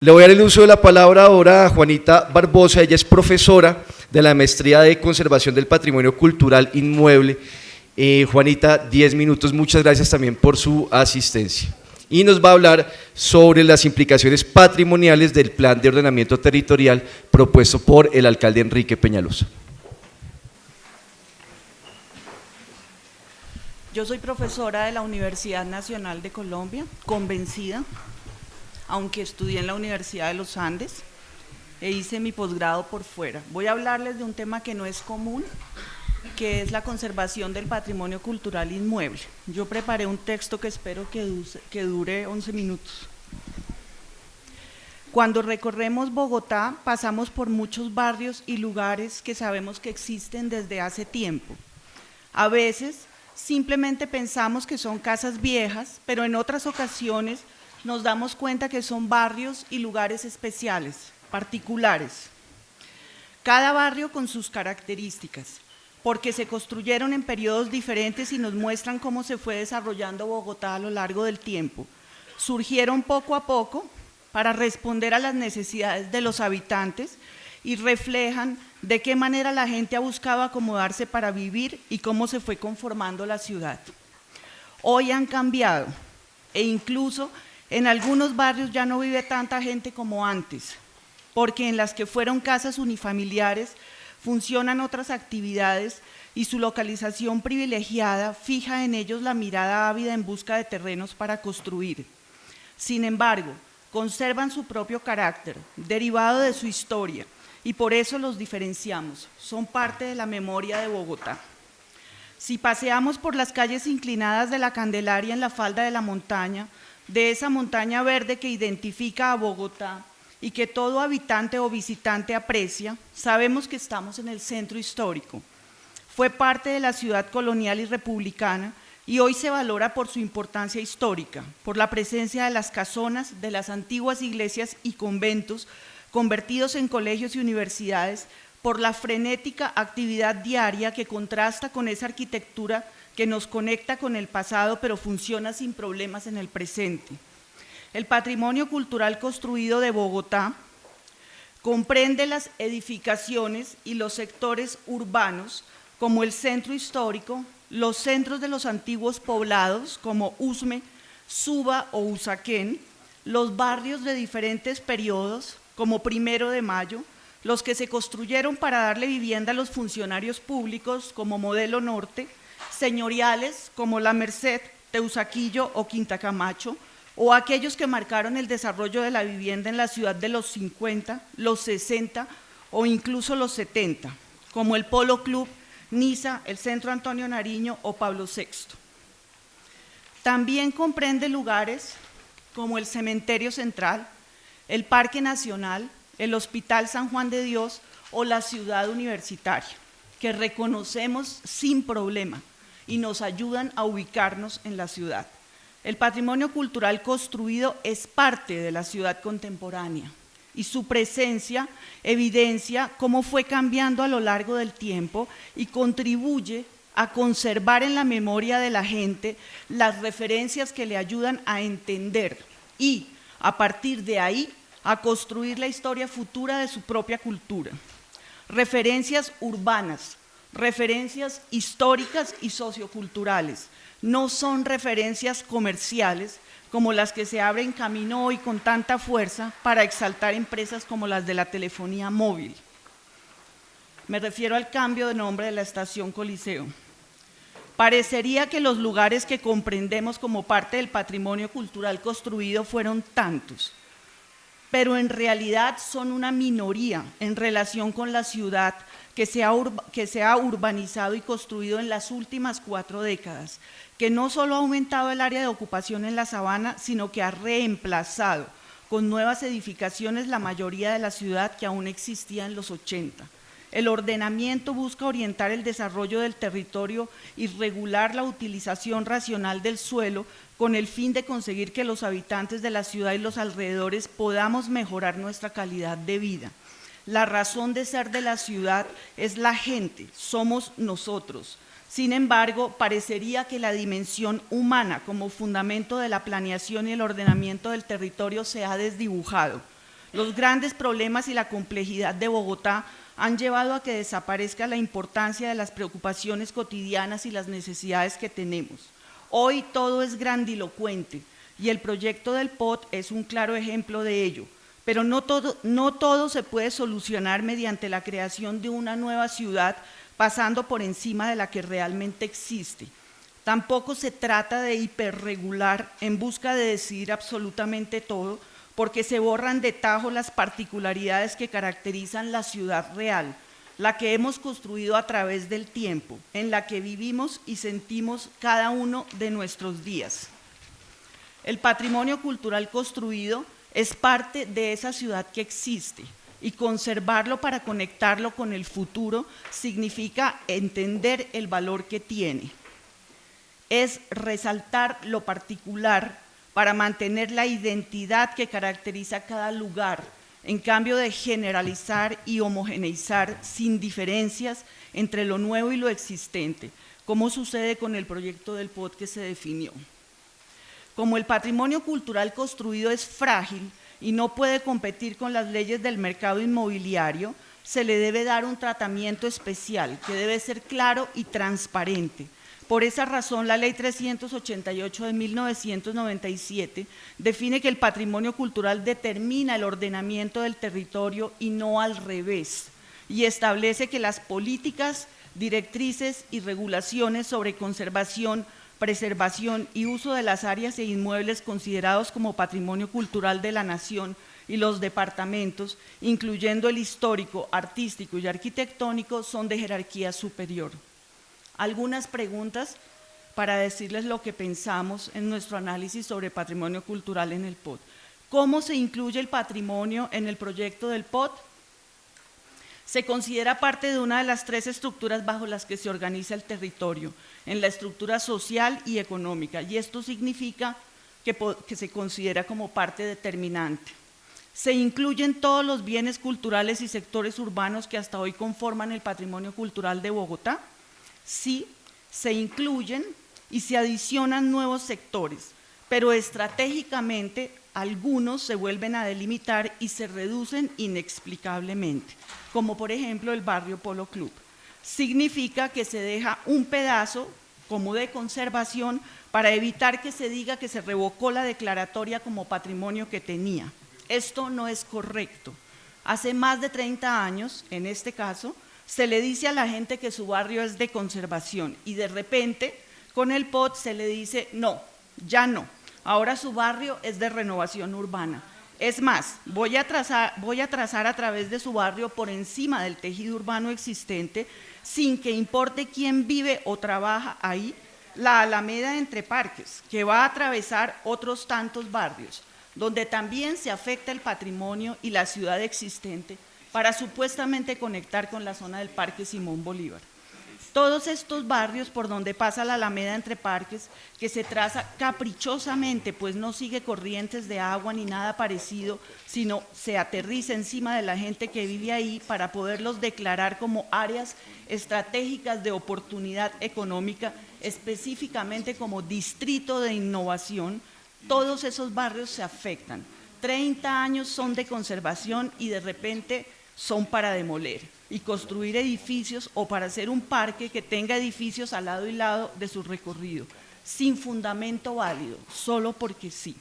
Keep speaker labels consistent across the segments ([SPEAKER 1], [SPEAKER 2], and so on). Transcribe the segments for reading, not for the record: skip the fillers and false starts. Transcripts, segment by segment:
[SPEAKER 1] Le voy a dar el uso de la palabra ahora a Juanita Barbosa. Ella es profesora de la Maestría de Conservación del Patrimonio Cultural Inmueble. Juanita, 10 minutos, muchas gracias también por su asistencia. Y nos va a hablar sobre las implicaciones patrimoniales del Plan de Ordenamiento Territorial propuesto por el alcalde Enrique Peñalosa.
[SPEAKER 2] Yo soy profesora de la Universidad Nacional de Colombia, convencida, aunque estudié en la Universidad de los Andes e hice mi posgrado por fuera. Voy a hablarles de un tema que no es común, que es la conservación del patrimonio cultural inmueble. Yo preparé un texto que espero que dure 11 minutos. Cuando recorremos Bogotá, pasamos por muchos barrios y lugares que sabemos que existen desde hace tiempo. A veces simplemente pensamos que son casas viejas, pero en otras ocasiones nos damos cuenta que son barrios y lugares especiales, particulares. Cada barrio con sus características, porque se construyeron en periodos diferentes y nos muestran cómo se fue desarrollando Bogotá a lo largo del tiempo. Surgieron poco a poco para responder a las necesidades de los habitantes y reflejan de qué manera la gente ha buscado acomodarse para vivir y cómo se fue conformando la ciudad. Hoy han cambiado e incluso en algunos barrios ya no vive tanta gente como antes, porque en las que fueron casas unifamiliares funcionan otras actividades y su localización privilegiada fija en ellos la mirada ávida en busca de terrenos para construir. Sin embargo, conservan su propio carácter, derivado de su historia, y por eso los diferenciamos, son parte de la memoria de Bogotá. Si paseamos por las calles inclinadas de la Candelaria en la falda de la montaña, de esa montaña verde que identifica a Bogotá y que todo habitante o visitante aprecia, sabemos que estamos en el centro histórico. Fue parte de la ciudad colonial y republicana y hoy se valora por su importancia histórica, por la presencia de las casonas, de las antiguas iglesias y conventos convertidos en colegios y universidades, por la frenética actividad diaria que contrasta con esa arquitectura que nos conecta con el pasado pero funciona sin problemas en el presente. El patrimonio cultural construido de Bogotá comprende las edificaciones y los sectores urbanos como el centro histórico, los centros de los antiguos poblados como Usme, Suba o Usaquén, los barrios de diferentes periodos como 1 de Mayo, los que se construyeron para darle vivienda a los funcionarios públicos como Modelo Norte, señoriales como La Merced, Teusaquillo o Quinta Camacho, o aquellos que marcaron el desarrollo de la vivienda en la ciudad de los 50, los 60 o incluso los 70, como el Polo Club, Niza, el Centro Antonio Nariño o Pablo VI. También comprende lugares como el Cementerio Central, el Parque Nacional, el Hospital San Juan de Dios o la Ciudad Universitaria, que reconocemos sin problema y nos ayudan a ubicarnos en la ciudad. El patrimonio cultural construido es parte de la ciudad contemporánea y su presencia evidencia cómo fue cambiando a lo largo del tiempo y contribuye a conservar en la memoria de la gente las referencias que le ayudan a entender y, a partir de ahí, a construir la historia futura de su propia cultura. Referencias urbanas, referencias históricas y socioculturales, no son referencias comerciales como las que se abren camino hoy con tanta fuerza para exaltar empresas como las de la telefonía móvil. Me refiero al cambio de nombre de la estación Coliseo. Parecería que los lugares que comprendemos como parte del patrimonio cultural construido fueron tantos, pero en realidad son una minoría en relación con la ciudad que se ha urbanizado y construido en las últimas 4 décadas, que no solo ha aumentado el área de ocupación en la sabana, sino que ha reemplazado con nuevas edificaciones la mayoría de la ciudad que aún existía en los 80. El ordenamiento busca orientar el desarrollo del territorio y regular la utilización racional del suelo con el fin de conseguir que los habitantes de la ciudad y los alrededores podamos mejorar nuestra calidad de vida. La razón de ser de la ciudad es la gente, somos nosotros. Sin embargo, parecería que la dimensión humana como fundamento de la planeación y el ordenamiento del territorio se ha desdibujado. Los grandes problemas y la complejidad de Bogotá han llevado a que desaparezca la importancia de las preocupaciones cotidianas y las necesidades que tenemos. Hoy todo es grandilocuente y el proyecto del POT es un claro ejemplo de ello, pero no todo se puede solucionar mediante la creación de una nueva ciudad pasando por encima de la que realmente existe. Tampoco se trata de hiperregular en busca de decidir absolutamente todo, porque se borran de tajo las particularidades que caracterizan la ciudad real, la que hemos construido a través del tiempo, en la que vivimos y sentimos cada uno de nuestros días. El patrimonio cultural construido es parte de esa ciudad que existe, y conservarlo para conectarlo con el futuro significa entender el valor que tiene. Es resaltar lo particular para mantener la identidad que caracteriza cada lugar, en cambio de generalizar y homogeneizar sin diferencias entre lo nuevo y lo existente, como sucede con el proyecto del POT que se definió. Como el patrimonio cultural construido es frágil y no puede competir con las leyes del mercado inmobiliario, se le debe dar un tratamiento especial que debe ser claro y transparente. Por esa razón, la Ley 388 de 1997 define que el patrimonio cultural determina el ordenamiento del territorio y no al revés, y establece que las políticas, directrices y regulaciones sobre conservación, preservación y uso de las áreas e inmuebles considerados como patrimonio cultural de la nación y los departamentos, incluyendo el histórico, artístico y arquitectónico, son de jerarquía superior. Algunas preguntas para decirles lo que pensamos en nuestro análisis sobre patrimonio cultural en el POT. ¿Cómo se incluye el patrimonio en el proyecto del POT? Se considera parte de una de las tres estructuras bajo las que se organiza el territorio, en la estructura social y económica, y esto significa que se considera como parte determinante. Se incluyen todos los bienes culturales y sectores urbanos que hasta hoy conforman el patrimonio cultural de Bogotá. Sí, se incluyen y se adicionan nuevos sectores, pero estratégicamente algunos se vuelven a delimitar y se reducen inexplicablemente, como por ejemplo el barrio Polo Club. Significa que se deja un pedazo como de conservación para evitar que se diga que se revocó la declaratoria como patrimonio que tenía. Esto no es correcto. Hace más de 30 años, en este caso, se le dice a la gente que su barrio es de conservación y de repente con el POT se le dice no, ya no, ahora su barrio es de renovación urbana. Es más, voy a trazar a través de su barrio por encima del tejido urbano existente, sin que importe quién vive o trabaja ahí, la Alameda Entre Parques, que va a atravesar otros tantos barrios, donde también se afecta el patrimonio y la ciudad existente, para supuestamente conectar con la zona del Parque Simón Bolívar. Todos estos barrios por donde pasa la Alameda Entre Parques, que se traza caprichosamente, pues no sigue corrientes de agua ni nada parecido, sino se aterriza encima de la gente que vive ahí para poderlos declarar como áreas estratégicas de oportunidad económica, específicamente como distrito de innovación. Todos esos barrios se afectan. 30 años son de conservación y de repente son para demoler y construir edificios o para hacer un parque que tenga edificios al lado y lado de su recorrido, sin fundamento válido, solo porque sí.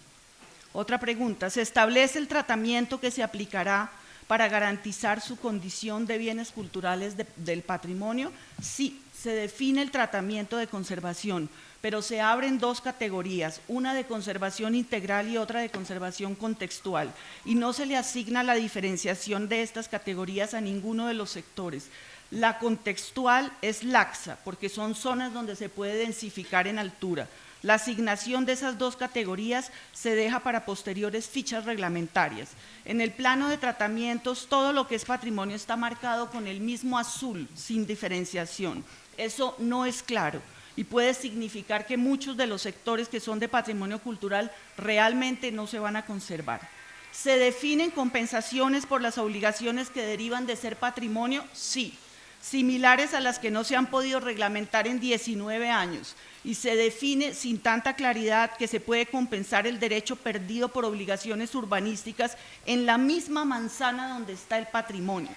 [SPEAKER 2] Otra pregunta, ¿se establece el tratamiento que se aplicará para garantizar su condición de bienes culturales del patrimonio? Sí, se define el tratamiento de conservación, pero se abren dos categorías, una de conservación integral y otra de conservación contextual, y no se le asigna la diferenciación de estas categorías a ninguno de los sectores. La contextual es laxa, porque son zonas donde se puede densificar en altura. La asignación de esas dos categorías se deja para posteriores fichas reglamentarias. En el plano de tratamientos, todo lo que es patrimonio está marcado con el mismo azul, sin diferenciación. Eso no es claro y puede significar que muchos de los sectores que son de patrimonio cultural realmente no se van a conservar. ¿Se definen compensaciones por las obligaciones que derivan de ser patrimonio? Sí. similares a las que no se han podido reglamentar en 19 años, y se define sin tanta claridad que se puede compensar el derecho perdido por obligaciones urbanísticas en la misma manzana donde está el patrimonio.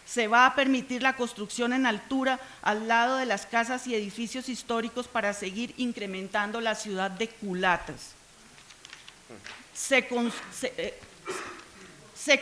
[SPEAKER 2] Se va a permitir la construcción en altura al lado de las casas y edificios históricos para seguir incrementando la ciudad de culatas. Se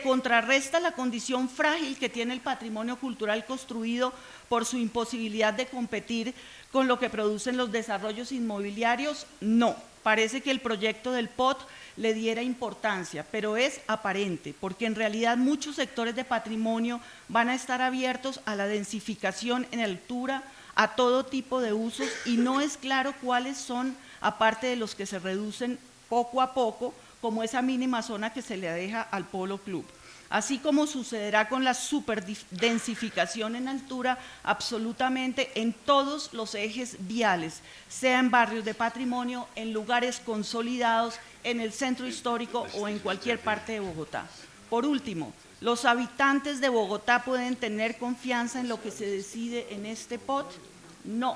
[SPEAKER 2] contrarresta la condición frágil que tiene el patrimonio cultural construido por su imposibilidad de competir con lo que producen los desarrollos inmobiliarios. No, parece que el proyecto del POT le diera importancia, pero es aparente, porque en realidad muchos sectores de patrimonio van a estar abiertos a la densificación en altura, a todo tipo de usos, y no es claro cuáles son, aparte de los que se reducen poco a poco, como esa mínima zona que se le deja al Polo Club. Así como sucederá con la superdensificación en altura, absolutamente en todos los ejes viales, sea en barrios de patrimonio, en lugares consolidados, en el centro histórico o en cualquier parte de Bogotá. Por último, ¿los habitantes de Bogotá pueden tener confianza en lo que se decide en este POT? No,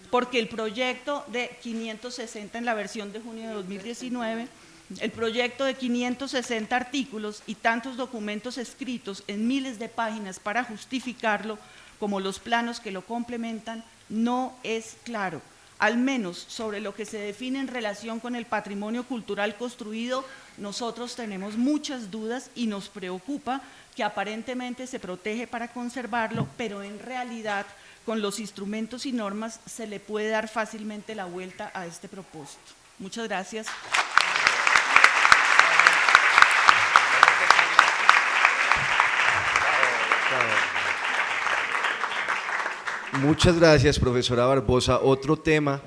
[SPEAKER 2] porque el proyecto de 560 en la versión de junio de 2019, el proyecto de 560 artículos y tantos documentos escritos en miles de páginas para justificarlo, como los planos que lo complementan, no es claro, al menos sobre lo que se define en relación con el patrimonio cultural construido. Nosotros tenemos muchas dudas y nos preocupa que aparentemente se protege para conservarlo, pero en realidad con los instrumentos y normas se le puede dar fácilmente la vuelta a este propósito. Muchas gracias.
[SPEAKER 1] Muchas gracias, profesora Barbosa. Otro tema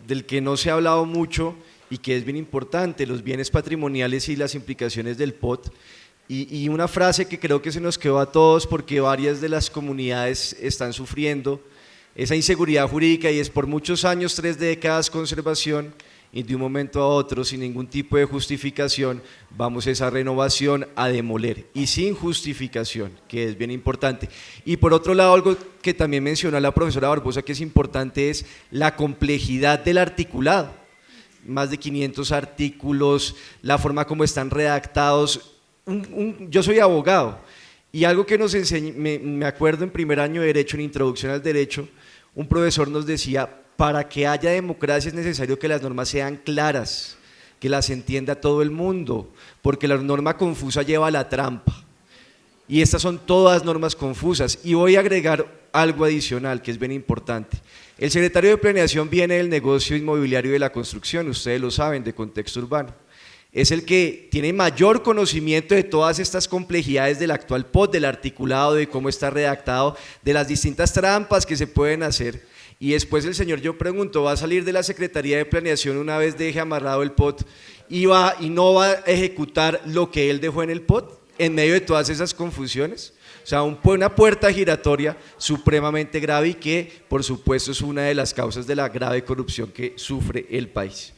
[SPEAKER 1] del que no se ha hablado mucho y que es bien importante, los bienes patrimoniales y las implicaciones del POT. Y una frase que creo que se nos quedó a todos porque varias de las comunidades están sufriendo esa inseguridad jurídica, y es: por muchos años, 3 décadas conservación, y de un momento a otro, sin ningún tipo de justificación, vamos a esa renovación a demoler, y sin justificación, que es bien importante. Y por otro lado, algo que también mencionó la profesora Barbosa que es importante, es la complejidad del articulado. Más de 500 artículos, la forma como están redactados. Yo soy abogado, y algo que nos enseñó, me acuerdo en primer año de Derecho, en Introducción al Derecho, un profesor nos decía: para que haya democracia es necesario que las normas sean claras, que las entienda todo el mundo, porque la norma confusa lleva a la trampa, y estas son todas normas confusas. Y voy a agregar algo adicional que es bien importante. El secretario de Planeación viene del negocio inmobiliario y de la construcción, ustedes lo saben, de contexto urbano. Es el que tiene mayor conocimiento de todas estas complejidades del actual POT, del articulado, de cómo está redactado, de las distintas trampas que se pueden hacer. Y después el señor, yo pregunto, ¿va a salir de la Secretaría de Planeación una vez deje amarrado el POT y no va a ejecutar lo que él dejó en el POT en medio de todas esas confusiones? O sea, una puerta giratoria supremamente grave, y que por supuesto es una de las causas de la grave corrupción que sufre el país.